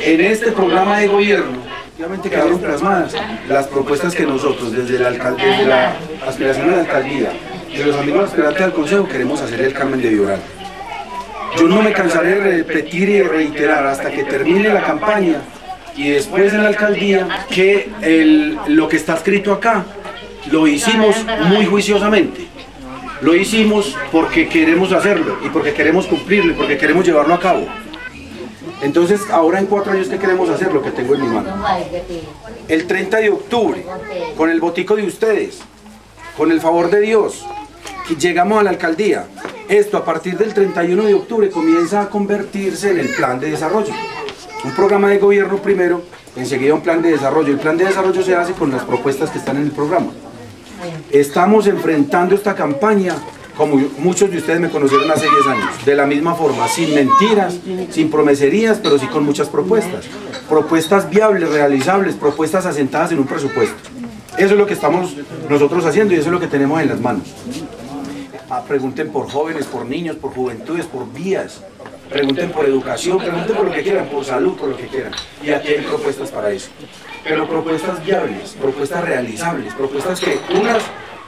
En este programa de gobierno, obviamente quedaron plasmadas las propuestas que nosotros, desde la aspiración a la alcaldía, de los amigos aspirantes al consejo, queremos hacer el Carmen de Vibral. Yo no me cansaré de repetir y reiterar hasta que termine la campaña y después en la alcaldía que lo que está escrito acá lo hicimos muy juiciosamente. Lo hicimos porque queremos hacerlo y porque queremos cumplirlo y porque queremos llevarlo a cabo. Entonces, ahora en 4 años, ¿qué queremos hacer? Lo que tengo en mi mano. El 30 de octubre, con el botico de ustedes, con el favor de Dios, llegamos a la alcaldía. Esto a partir del 31 de octubre comienza a convertirse en el plan de desarrollo. Un programa de gobierno primero, enseguida un plan de desarrollo. El plan de desarrollo se hace con las propuestas que están en el programa. Estamos enfrentando esta campaña, como muchos de ustedes me conocieron hace 10 años, de la misma forma, sin mentiras, sin promeserías, pero sí con muchas propuestas. Propuestas viables, realizables, propuestas asentadas en un presupuesto. Eso es lo que estamos nosotros haciendo y eso es lo que tenemos en las manos. Pregunten por jóvenes, por niños, por juventudes, por vías. Pregunten por educación, pregunten por lo que quieran, por salud, por lo que quieran. Y aquí hay propuestas para eso. Pero propuestas viables, propuestas realizables, propuestas que unas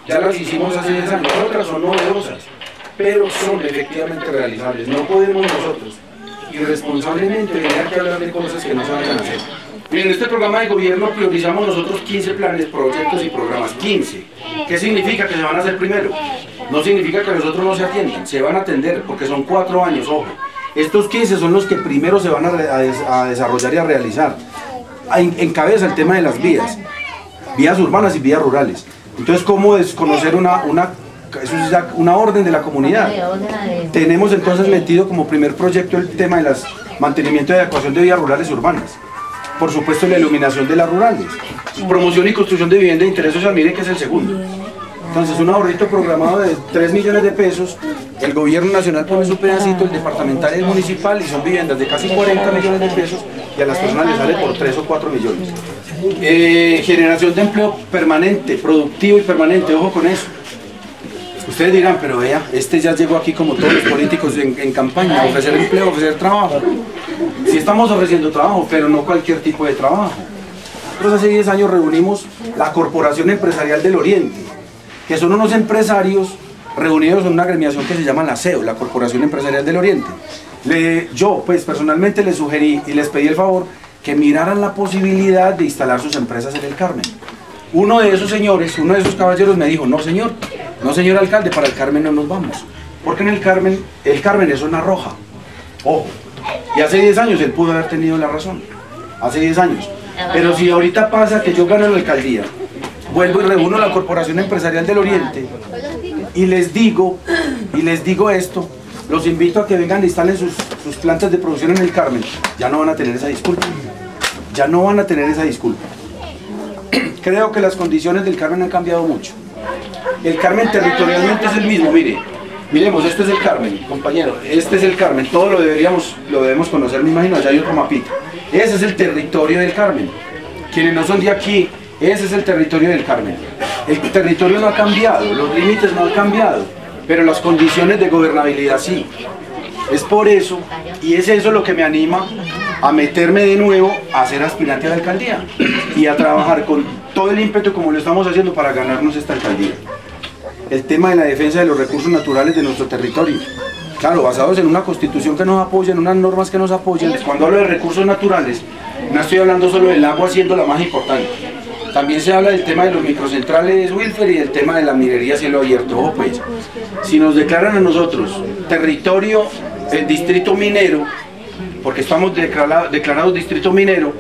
ya las hicimos hace 10 años, otras son novedosas, pero son efectivamente realizables. No podemos nosotros irresponsablemente tener que hablar de cosas que no se van a hacer. Miren, en este programa de gobierno priorizamos nosotros 15 planes, proyectos y programas. 15. ¿Qué significa que se van a hacer primero? No significa que los otros no se atiendan, se van a atender porque son 4 años, ojo. Estos 15 son los que primero se van a desarrollar y a realizar. Encabeza el tema de las vías urbanas y vías rurales. Entonces, ¿cómo desconocer eso es ya una orden de la comunidad? Tenemos entonces metido como primer proyecto el tema de mantenimiento y adecuación de vías rurales y urbanas. Por supuesto, la iluminación de las rurales. Promoción y construcción de vivienda de interés social, miren que es el segundo. Entonces, un ahorrito programado de 3 millones de pesos, el gobierno nacional pone su pedacito, el departamental y el municipal, y son viviendas de casi 40 millones de pesos, y a las personas les sale por 3 o 4 millones. Generación de empleo permanente, productivo y permanente, ojo con eso. Ustedes dirán, pero vea, ya llegó aquí como todos los políticos en campaña, a ofrecer empleo, ofrecer trabajo. Sí estamos ofreciendo trabajo, pero no cualquier tipo de trabajo. Nosotros hace 10 años reunimos la Corporación Empresarial del Oriente, que son unos empresarios reunidos en una agremiación que se llama la CEO, la Corporación Empresarial del Oriente. Yo, pues, personalmente les sugerí y les pedí el favor que miraran la posibilidad de instalar sus empresas en el Carmen. Uno de esos señores, uno de esos caballeros me dijo, no señor alcalde, para el Carmen no nos vamos, porque en el Carmen es zona roja, ojo, y hace 10 años él pudo haber tenido la razón, hace 10 años, pero si ahorita pasa que yo gano la alcaldía, vuelvo y reúno la Corporación Empresarial del Oriente y les digo esto, los invito a que vengan e instalen sus plantas de producción en el Carmen, ya no van a tener esa disculpa, ya no van a tener esa disculpa. Creo que las condiciones del Carmen han cambiado mucho. El Carmen territorialmente es el mismo, miremos, este es el Carmen, compañero, este es el Carmen, todo lo debemos conocer, me imagino, allá hay otro mapita. Ese es el territorio del Carmen. Quienes no son de aquí, ese es el territorio del Carmen. El territorio no ha cambiado, los límites no han cambiado, pero las condiciones de gobernabilidad sí. Es por eso, y es eso lo que me anima a meterme de nuevo a ser aspirante a la alcaldía y a trabajar con todo el ímpetu como lo estamos haciendo para ganarnos esta alcaldía. El tema de la defensa de los recursos naturales de nuestro territorio. Claro, basados en una constitución que nos apoya, en unas normas que nos apoyan. Cuando hablo de recursos naturales, no estoy hablando solo del agua siendo la más importante. También se habla del tema de los microcentrales Wilfer y del tema de la minería a cielo abierto. Ojo pues, si nos declaran a nosotros territorio, el distrito minero, porque estamos declarados distrito minero,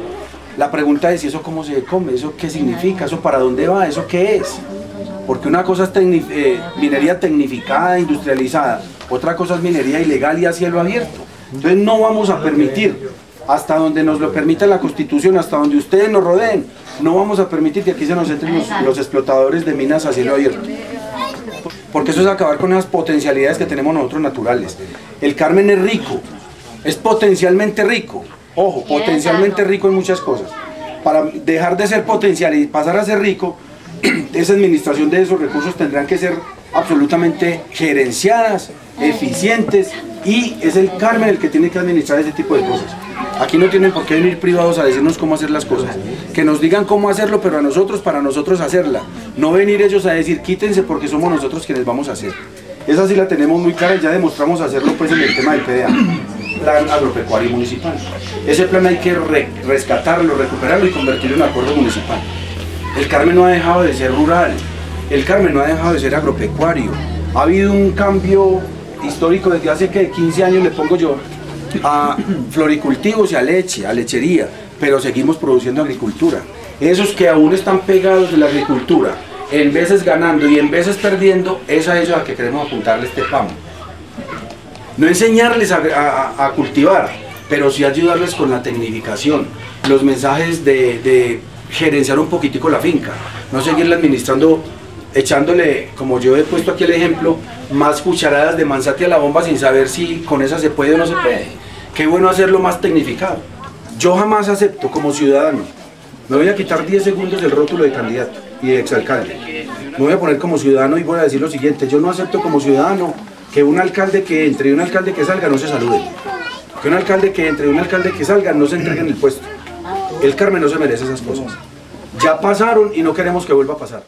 la pregunta es, ¿y eso cómo se come? ¿Eso qué significa? ¿Eso para dónde va? ¿Eso qué es? Porque una cosa es minería tecnificada, industrializada, otra cosa es minería ilegal y a cielo abierto. Entonces no vamos a permitir, hasta donde nos lo permita la Constitución, hasta donde ustedes nos rodeen, no vamos a permitir que aquí se nos entren los explotadores de minas a cielo abierto. Porque eso es acabar con esas potencialidades que tenemos nosotros naturales. El Carmen es rico, es potencialmente rico, ojo, potencialmente rico en muchas cosas. Para dejar de ser potencial y pasar a ser rico, esa administración de esos recursos tendrán que ser absolutamente gerenciadas, eficientes, y es el Carmen el que tiene que administrar ese tipo de cosas. Aquí no tienen por qué venir privados a decirnos cómo hacer las cosas. Que nos digan cómo hacerlo, pero a nosotros, para nosotros hacerla. No venir ellos a decir, quítense porque somos nosotros quienes vamos a hacer. Esa sí la tenemos muy clara y ya demostramos hacerlo pues en el tema del PDA, Plan Agropecuario Municipal. Ese plan hay que rescatarlo, recuperarlo y convertirlo en acuerdo municipal. El Carmen no ha dejado de ser rural, el Carmen no ha dejado de ser agropecuario. Ha habido un cambio histórico desde hace que 15 años, le pongo yo, a floricultivos y a leche, a lechería, pero seguimos produciendo agricultura. Esos que aún están pegados de la agricultura, en veces ganando y en veces perdiendo, es a ellos a que queremos apuntarle este PAM. No enseñarles a cultivar, pero sí ayudarles con la tecnificación, los mensajes de gerenciar un poquitico la finca, no seguirla administrando, echándole, como yo he puesto aquí el ejemplo, más cucharadas de manzate a la bomba sin saber si con esa se puede o no se puede. Qué bueno hacerlo más tecnificado. Yo jamás acepto como ciudadano, me voy a quitar 10 segundos del rótulo de candidato y de exalcalde. Me voy a poner como ciudadano y voy a decir lo siguiente: yo no acepto como ciudadano que un alcalde que entre y un alcalde que salga no se saluden. Que un alcalde que entre y un alcalde que salga no se entreguen el puesto. El Carmen no se merece esas cosas. Ya pasaron y no queremos que vuelva a pasar.